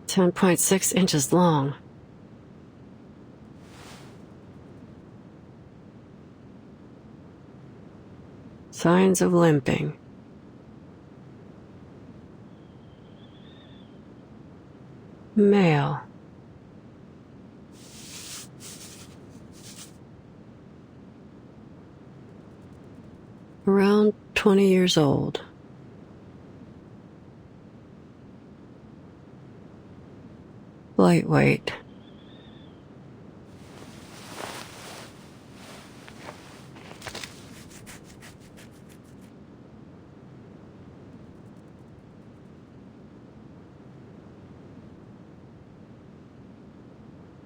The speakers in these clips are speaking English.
10.6 inches long. Signs of limping. Male. Around 20 years old. Lightweight.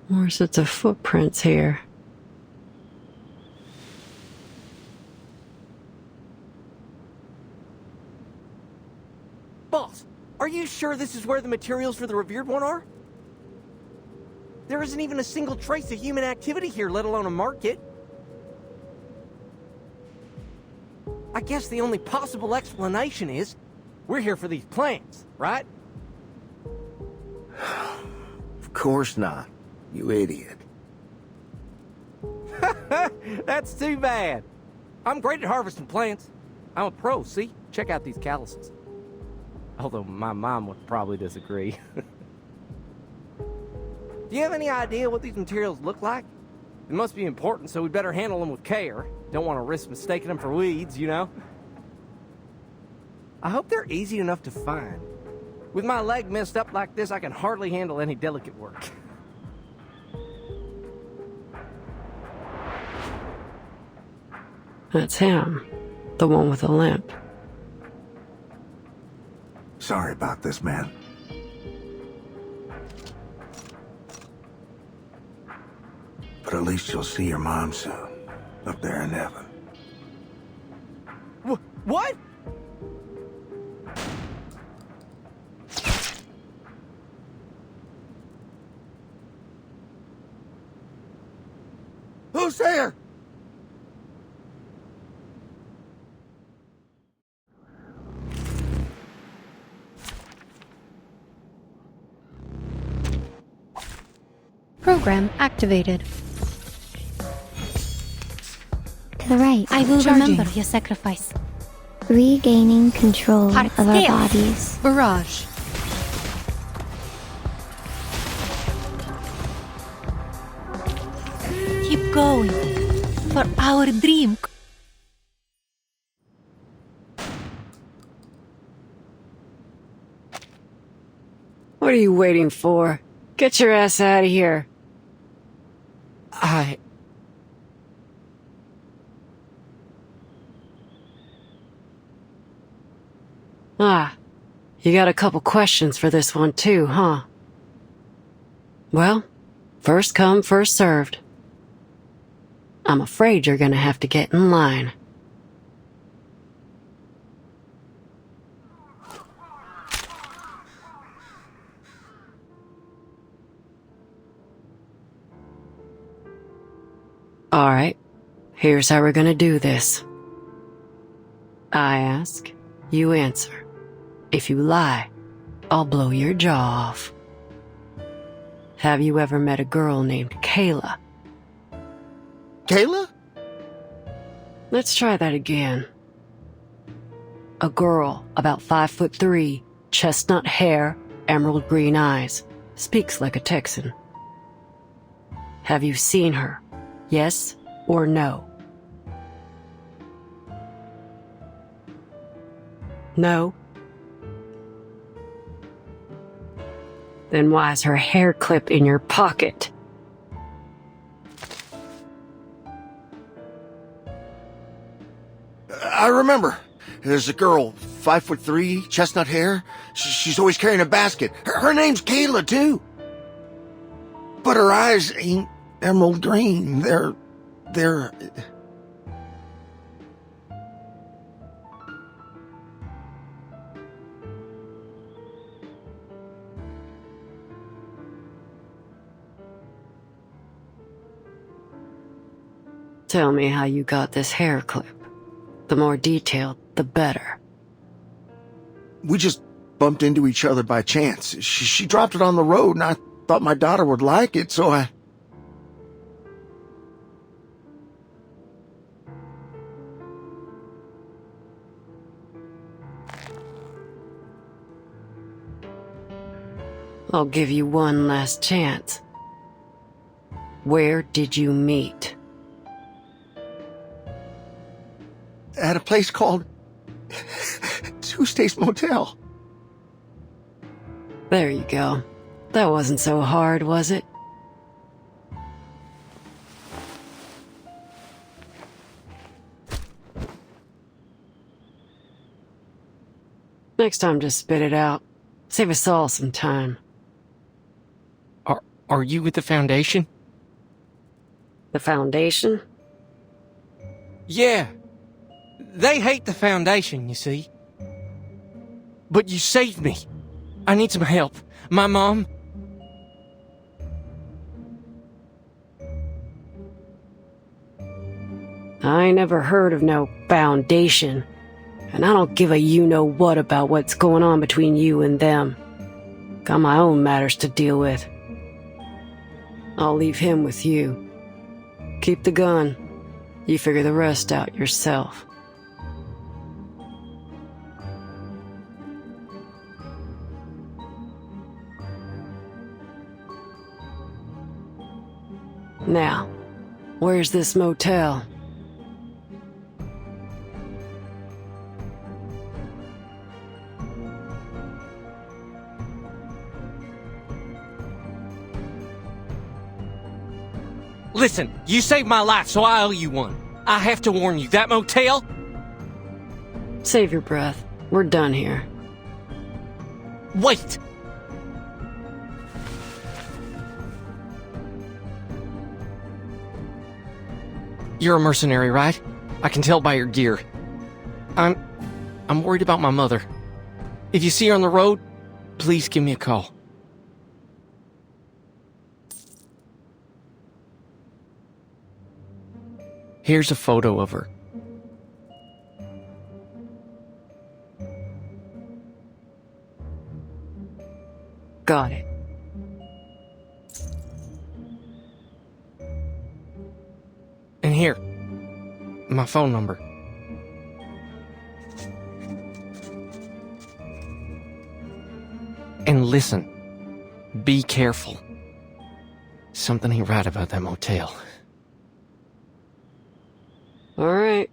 More sets of footprints here. Boss, are you sure this is where the materials for the revered one are? There isn't even a single trace of human activity here, let alone a market. I guess the only possible explanation is we're here for these plants, right? Of course not, you idiot. That's too bad. I'm great at harvesting plants. I'm a pro, see? Check out these calluses. Although my mom would probably disagree. Do you have any idea what these materials look like? They must be important, so we better handle them with care. Don't want to risk mistaking them for weeds, you know? I hope they're easy enough to find. With my leg messed up like this, I can hardly handle any delicate work. That's him, the one with the limp. Sorry about this, man. But at least you'll see your mom soon, up there in heaven. What? Who's there? Program activated. To the right. I will Charging. remember your sacrifice. Regaining control Heart of our scale. bodies. Barrage. Keep going. For our dream. What are you waiting for? Get your ass out of here. Ah, you got a couple questions for this one too, huh? Well, first come, first served. I'm afraid you're gonna have to get in line. Alright, here's how we're gonna do this. I ask, you answer. If you lie, I'll blow your jaw off. Have you ever met a girl named Kayla? Kayla? Let's try that again. A girl, about 5'3", chestnut hair, emerald green eyes, speaks like a Texan. Have you seen her? Yes or no? No? Then why's her hair clip in your pocket? I remember. There's a girl, 5'3", chestnut hair. She's always carrying a basket. Her name's Kayla, too. But her eyes ain't emerald green. They're... Tell me how you got this hair clip. The more detailed, the better. We just bumped into each other by chance. She dropped it on the road, and I thought my daughter would like it, so I... I'll give you one last chance. Where did you meet? At a place called Tuesday's Motel. There you go. That wasn't so hard, was it? Next time, just spit it out. Save us all some time. Are you with the Foundation? The Foundation? Yeah. They hate the Foundation, you see. But you saved me. I need some help. My mom... I never heard of no Foundation. And I don't give a you-know-what about what's going on between you and them. Got my own matters to deal with. I'll leave him with you. Keep the gun. You figure the rest out yourself. Now, where's this motel? Listen, you saved my life, so I owe you one. I have to warn you, that motel... Save your breath. We're done here. Wait! You're a mercenary, right? I can tell by your gear. I'm worried about my mother. If you see her on the road, please give me a call. Here's a photo of her. Got it. And here, my phone number. And listen, be careful. Something ain't right about that motel. All right.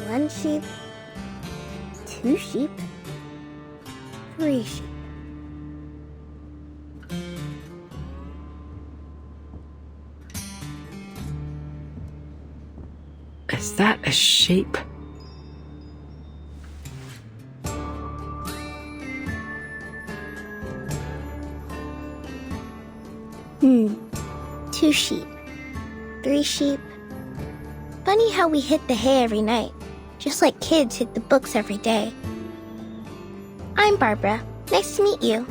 One sheep, two sheep, three sheep. Is that a sheep? Two sheep, three sheep. Funny how we hit the hay every night, just like kids hit the books every day. I'm Barbara. Nice to meet you.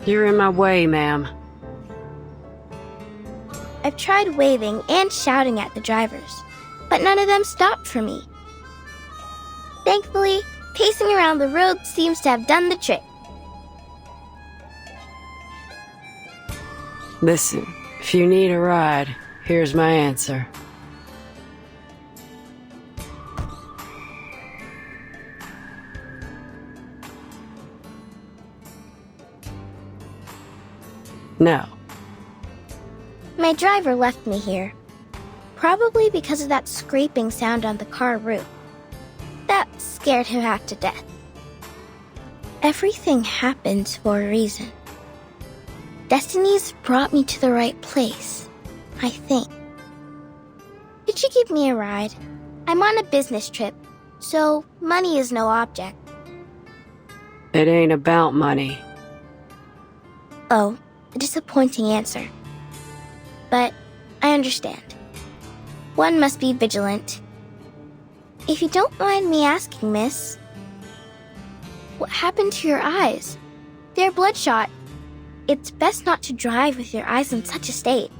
You're in my way, ma'am. I've tried waving and shouting at the drivers, but none of them stopped for me. Thankfully, pacing around the road seems to have done the trick. Listen, if you need a ride, here's my answer. No. My driver left me here, probably because of that scraping sound on the car roof. That scared him half to death. Everything happens for a reason. Destiny's brought me to the right place, I think. Could you give me a ride? I'm on a business trip, So, money is no object. It ain't about money. Oh, a disappointing answer. But I understand. One must be vigilant. If you don't mind me asking, miss, what happened to your eyes? They're bloodshot. It's best not to drive with your eyes in such a state.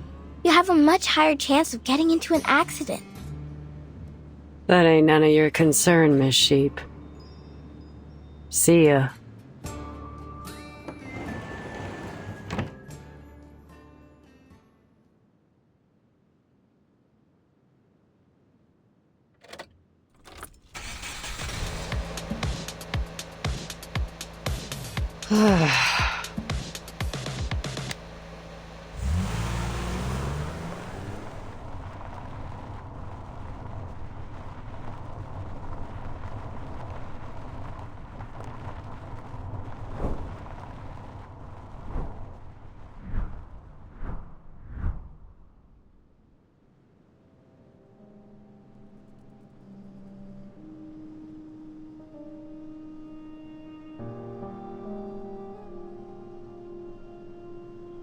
You have a much higher chance of getting into an accident. That ain't none of your concern, Miss Sheep. See ya.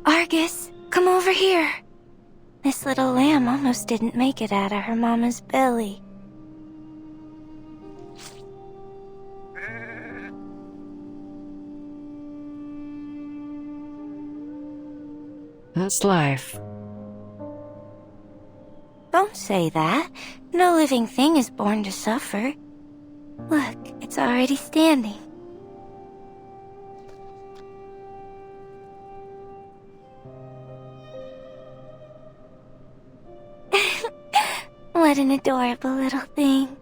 Argus, come over here. This little lamb almost didn't make it out of her mama's belly. That's life. Don't say that. No living thing is born to suffer. Look, it's already standing. What an adorable little thing.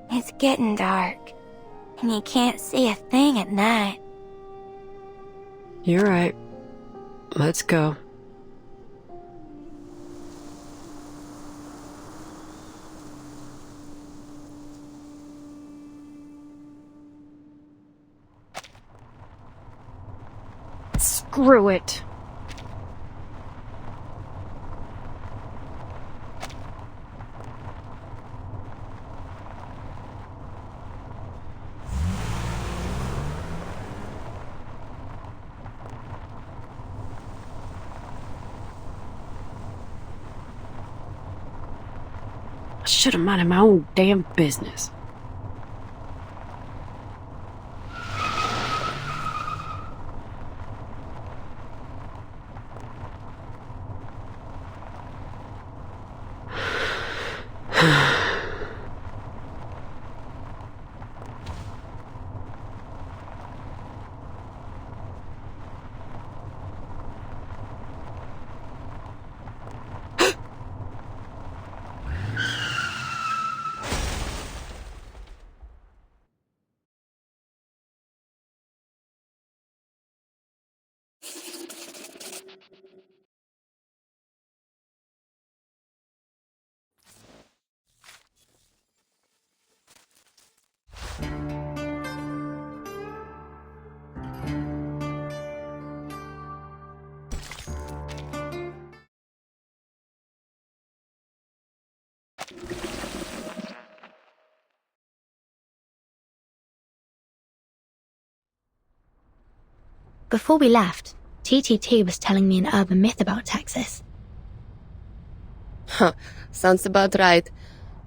It's getting dark, and you can't see a thing at night. You're right. Let's go. Screw it. I should have minded my own damn business. Before we left, TTT was telling me an urban myth about Texas. Huh, sounds about right.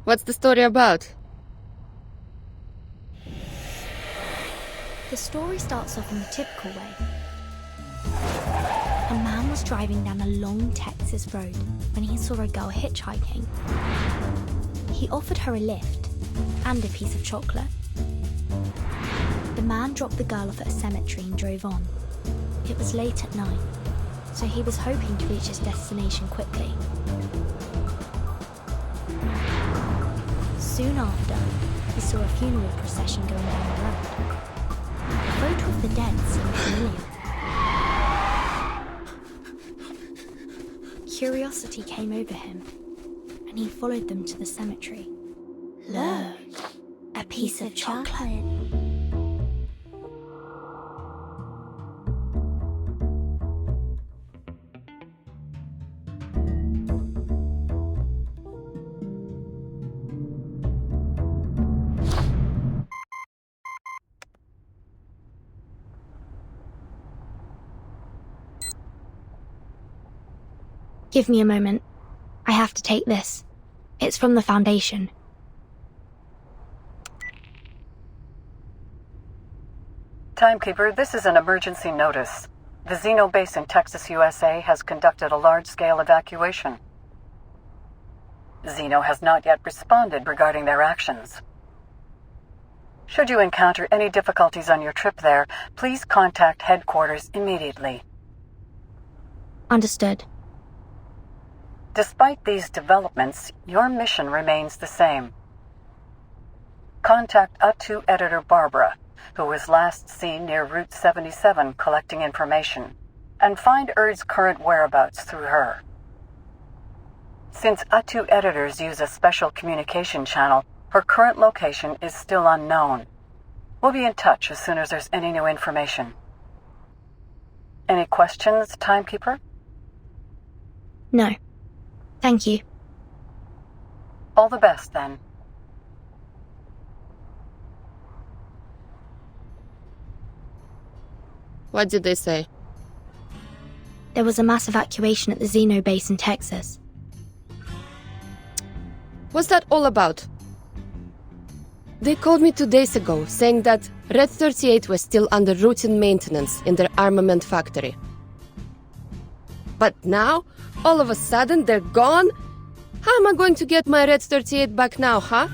What's the story about? The story starts off in the typical way. A man was driving down a long Texas road when he saw a girl hitchhiking. He offered her a lift and a piece of chocolate. The man dropped the girl off at a cemetery and drove on. It was late at night, so he was hoping to reach his destination quickly. Soon after, he saw a funeral procession going down the road. The photo of the dead seemed familiar. Curiosity came over him, and he followed them to the cemetery. Look, a piece of chocolate. Give me a moment. I have to take this. It's from the Foundation. Timekeeper, this is an emergency notice. The Xeno base in Texas, USA has conducted a large-scale evacuation. Xeno has not yet responded regarding their actions. Should you encounter any difficulties on your trip there, please contact headquarters immediately. Understood. Despite these developments, your mission remains the same. Contact Atu editor Barbara, who was last seen near Route 77 collecting information, and find Erd's current whereabouts through her. Since Atu editors use a special communication channel, her current location is still unknown. We'll be in touch as soon as there's any new information. Any questions, Timekeeper? No. Thank you. All the best, then. What did they say? There was a mass evacuation at the Xeno base in Texas. What's that all about? They called me 2 days ago, saying that Red 38 was still under routine maintenance in their armament factory. But now, all of a sudden, they're gone? How am I going to get my Red 38 back now, huh?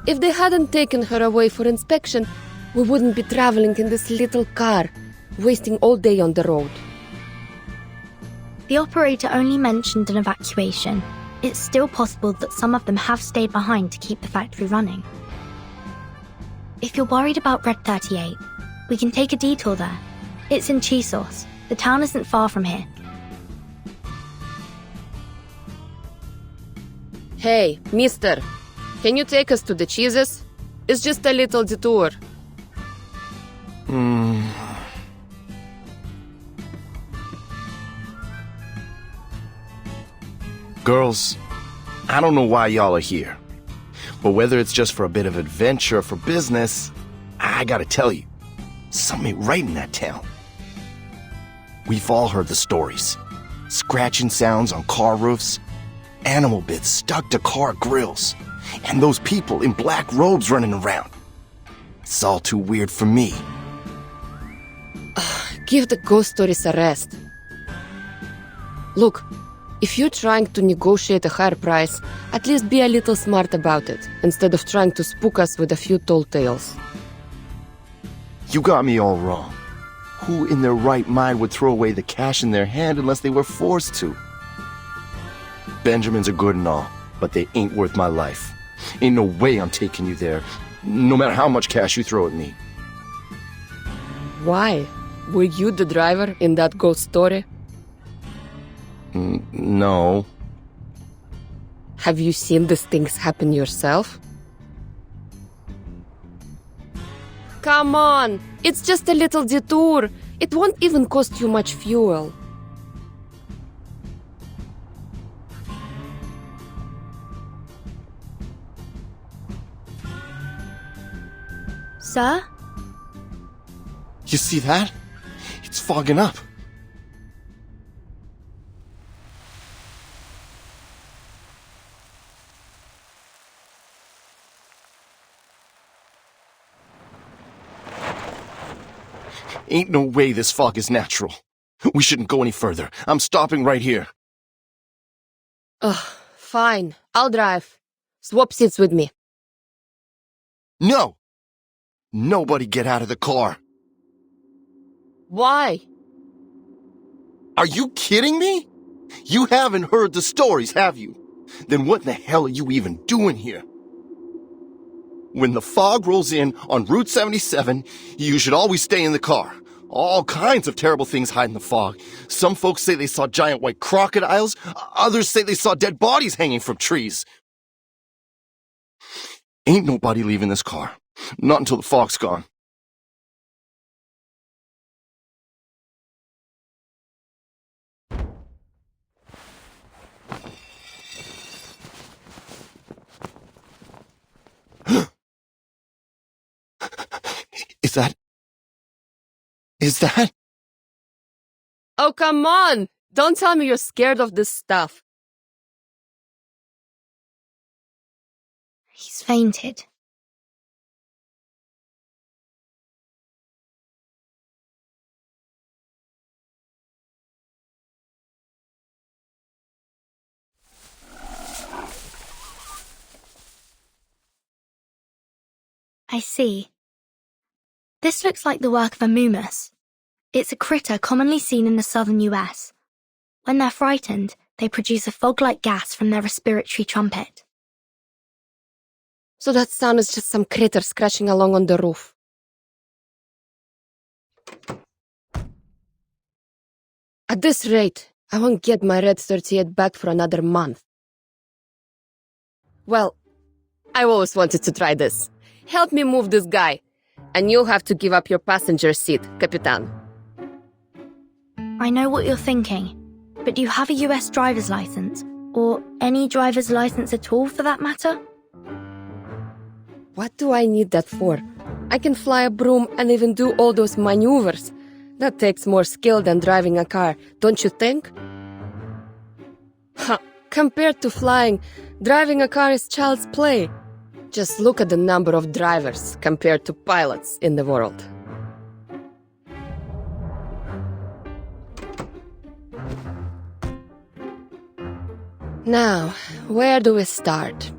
If they hadn't taken her away for inspection, we wouldn't be traveling in this little car, wasting all day on the road. The operator only mentioned an evacuation. It's still possible that some of them have stayed behind to keep the factory running. If you're worried about Red 38, we can take a detour there. It's in Chisos. The town isn't far from here. Hey, mister, can you take us to the cheeses? It's just a little detour. Girls, I don't know why y'all are here, but whether it's just for a bit of adventure or for business, I gotta tell you, something ain't right in that town. We've all heard the stories. Scratching sounds on car roofs, animal bits stuck to car grills, and those people in black robes running around. It's all too weird for me. Give the ghost stories a rest. Look, if you're trying to negotiate a higher price, at least be a little smart about it, instead of trying to spook us with a few tall tales. You got me all wrong. Who in their right mind would throw away the cash in their hand unless they were forced to? Benjamins are good and all, but they ain't worth my life. Ain't no way I'm taking you there, no matter how much cash you throw at me. Why? Were you the driver in that ghost story? No. Have you seen these things happen yourself? Come on! It's just a little detour. It won't even cost you much fuel. Sir? You see that? It's fogging up. Ain't no way this fog is natural. We shouldn't go any further. I'm stopping right here. Ugh, fine. I'll drive. Swap seats with me. No! Nobody get out of the car. Why? Are you kidding me? You haven't heard the stories, have you? Then what in the hell are you even doing here? When the fog rolls in on Route 77, you should always stay in the car. All kinds of terrible things hide in the fog. Some folks say they saw giant white crocodiles. Others say they saw dead bodies hanging from trees. Ain't nobody leaving this car. Not until the fog's gone. Is that? Oh, come on! Don't tell me you're scared of this stuff. He's fainted. I see. This looks like the work of a mumus. It's a critter commonly seen in the southern US. When they're frightened, they produce a fog-like gas from their respiratory trumpet. So that sound is just some critter scratching along on the roof. At this rate, I won't get my Red 38 back for another month. Well, I always wanted to try this. Help me move this guy, and you'll have to give up your passenger seat, Capitan. I know what you're thinking, but do you have a US driver's license? Or any driver's license at all, for that matter? What do I need that for? I can fly a broom and even do all those maneuvers. That takes more skill than driving a car, don't you think? Compared to flying, driving a car is child's play. Just look at the number of drivers compared to pilots in the world. Now, where do we start?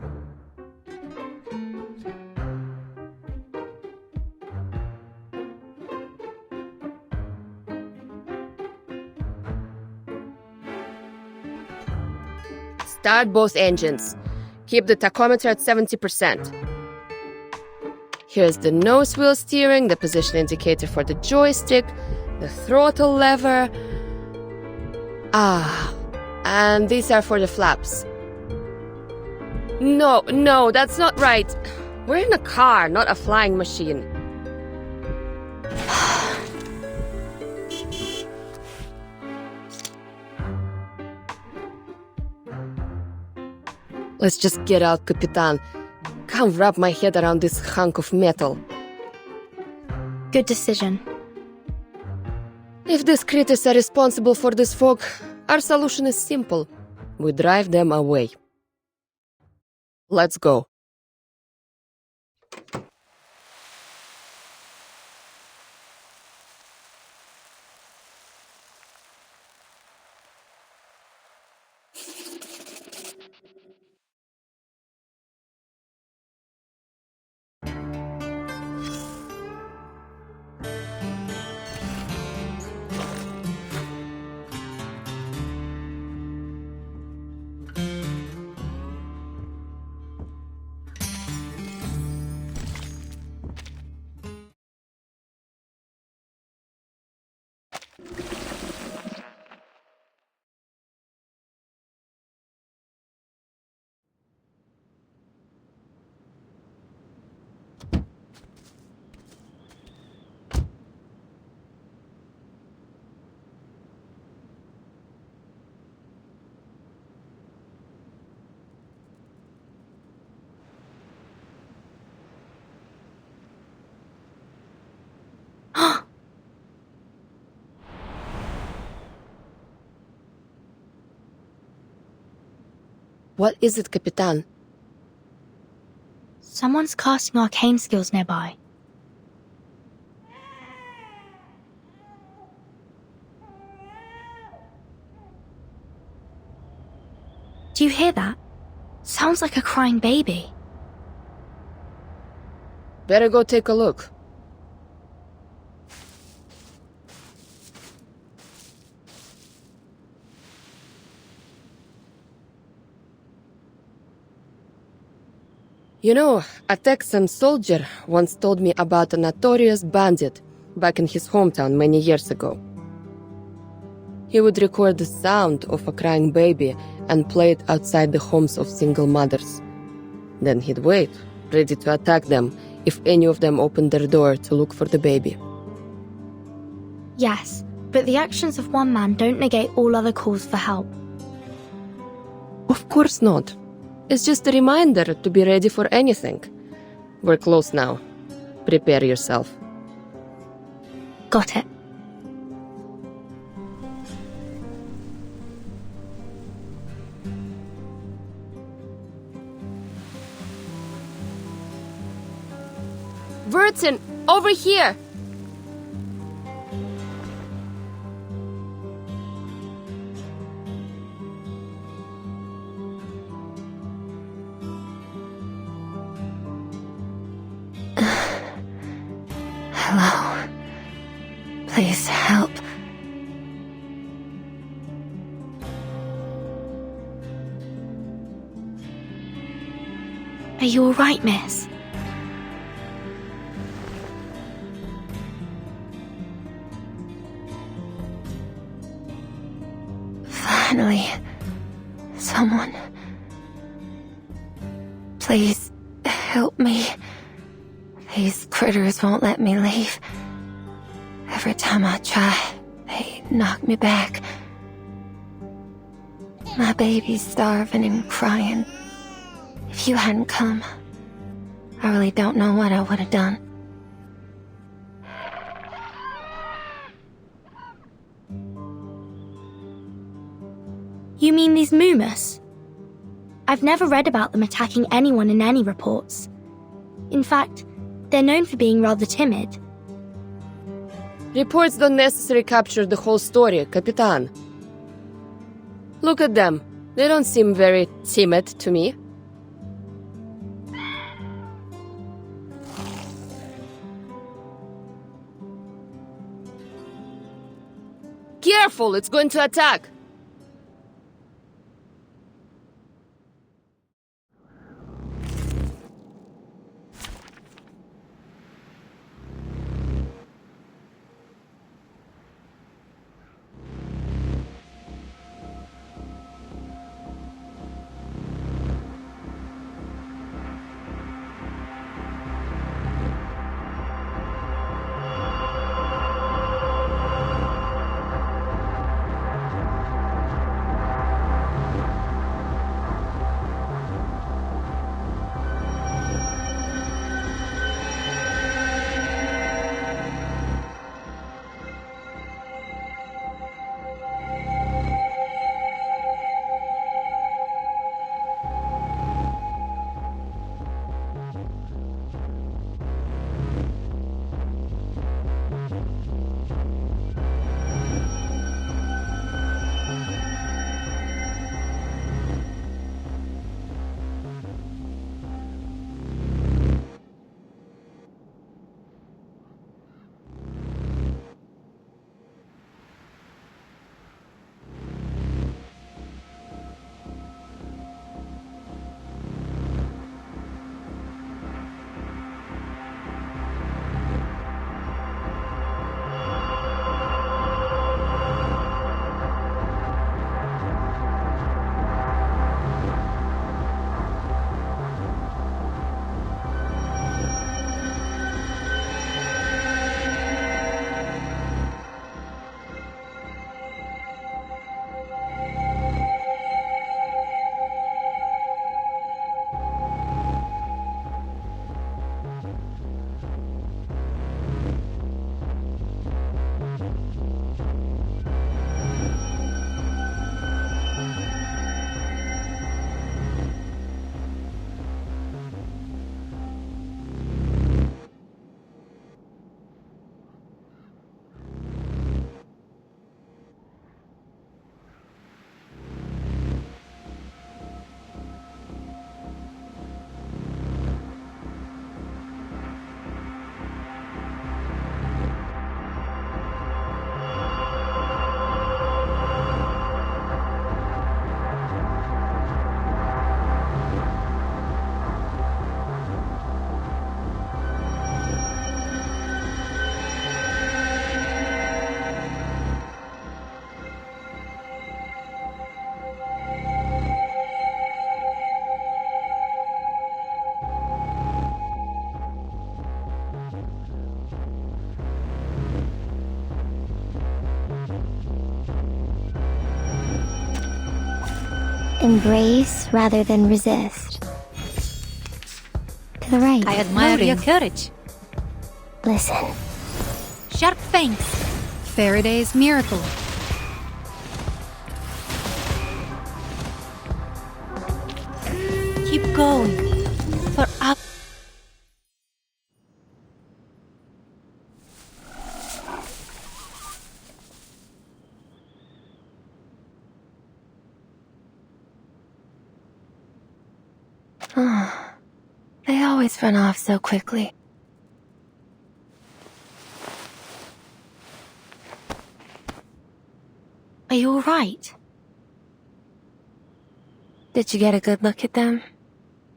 Start both engines. Keep the tachometer at 70%. Here's the nose wheel steering, the position indicator for the joystick, the throttle lever. And these are for the flaps. No, that's not right. We're in a car, not a flying machine. Let's just get out, Capitan. Can't wrap my head around this hunk of metal. Good decision. If these critters are responsible for this fog, our solution is simple. We drive them away. Let's go. What is it, Capitan? Someone's casting arcane skills nearby. Do you hear that? Sounds like a crying baby. Better go take a look. You know, a Texan soldier once told me about a notorious bandit back in his hometown many years ago. He would record the sound of a crying baby and play it outside the homes of single mothers. Then he'd wait, ready to attack them if any of them opened their door to look for the baby. Yes, but the actions of one man don't negate all other calls for help. Of course not. It's just a reminder to be ready for anything. We're close now. Prepare yourself. Got it. Vertin, over here! Hello. Please help. Are you alright, miss? Finally, someone. Please help me. These critters won't let me leave. Every time I try, they knock me back. My baby's starving and crying. If you hadn't come, I really don't know what I would have done. You mean these Moomus? I've never read about them attacking anyone in any reports. In fact, they're known for being rather timid. Reports don't necessarily capture the whole story, Capitan. Look at them. They don't seem very timid to me. Careful, it's going to attack! Embrace rather than resist. To the right. I admire your courage. Listen. Sharp fangs. Faraday's miracle. Keep going. For up. Oh, they always run off so quickly. Are you alright? Did you get a good look at them?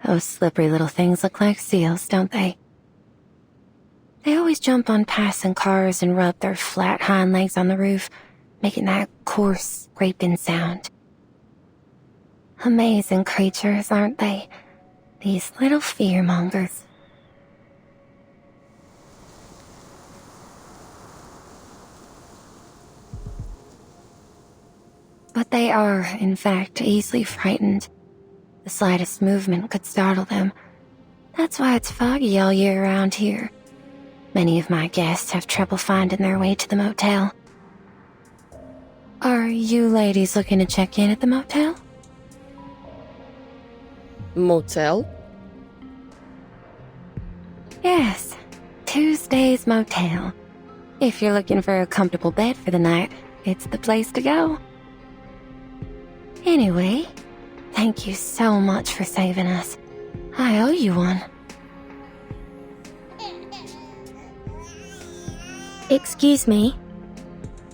Those slippery little things look like seals, don't they? They always jump on passing cars and rub their flat hind legs on the roof, making that coarse, scraping sound. Amazing creatures, aren't they? These little fearmongers. But they are, in fact, easily frightened. The slightest movement could startle them. That's why it's foggy all year around here. Many of my guests have trouble finding their way to the motel. Are you ladies looking to check in at the motel? Motel? Yes, Tuesday's Motel. If you're looking for a comfortable bed for the night, it's the place to go. Anyway, thank you so much for saving us. I owe you one. Excuse me?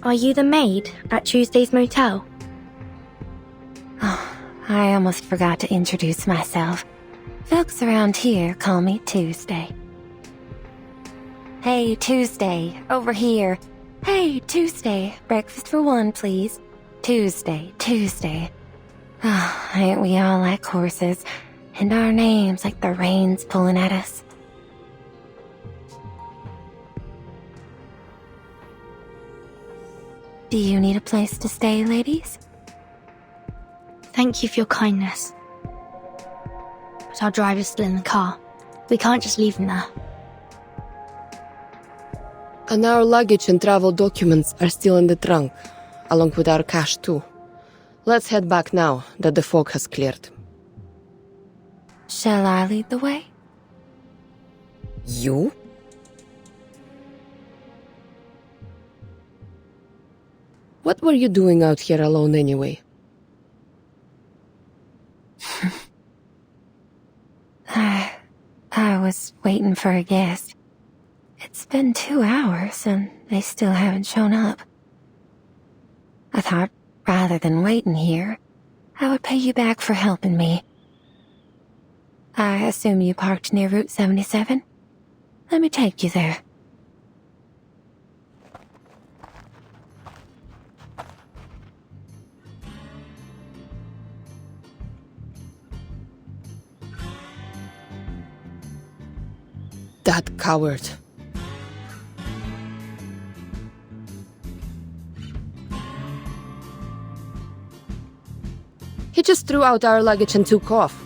Are you the maid at Tuesday's Motel? Oh, I almost forgot to introduce myself. Folks around here call me Tuesday. Hey, Tuesday, over here. Hey, Tuesday, breakfast for one, please. Tuesday, Tuesday. Oh, ain't we all like horses, and our names like the reins pulling at us. Do you need a place to stay, ladies? Thank you for your kindness. But our driver's still in the car. We can't just leave him there. And our luggage and travel documents are still in the trunk, along with our cash too. Let's head back now that the fog has cleared. Shall I lead the way? You? What were you doing out here alone anyway? I was waiting for a guest. It's been 2 hours and they still haven't shown up. I thought, rather than waiting here, I would pay you back for helping me. I assume you parked near Route 77? Let me take you there. That coward. He just threw out our luggage and took off.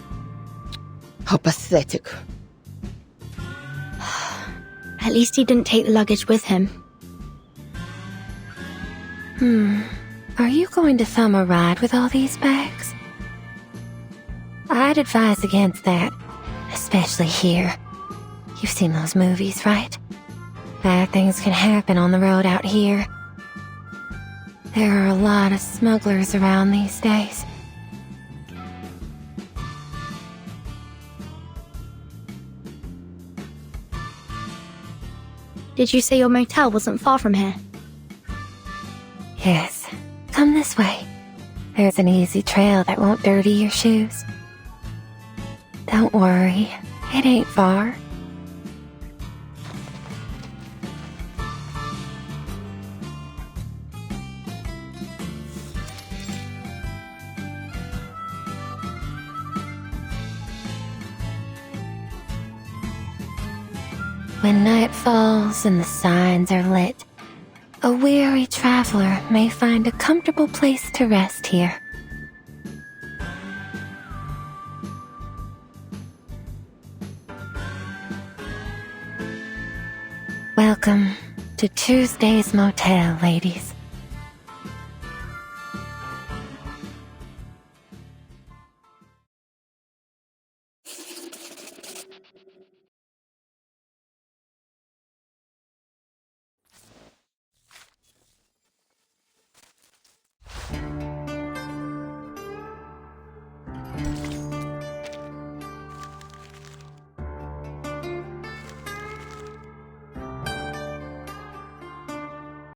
How pathetic. At least he didn't take the luggage with him. Are you going to thumb a ride with all these bags? I'd advise against that, especially here. You've seen those movies, right? Bad things can happen on the road out here. There are a lot of smugglers around these days. Did you say your motel wasn't far from here? Yes, come this way. There's an easy trail that won't dirty your shoes. Don't worry, it ain't far. When night falls and the signs are lit, a weary traveler may find a comfortable place to rest here. Welcome to Tuesday's Motel, ladies.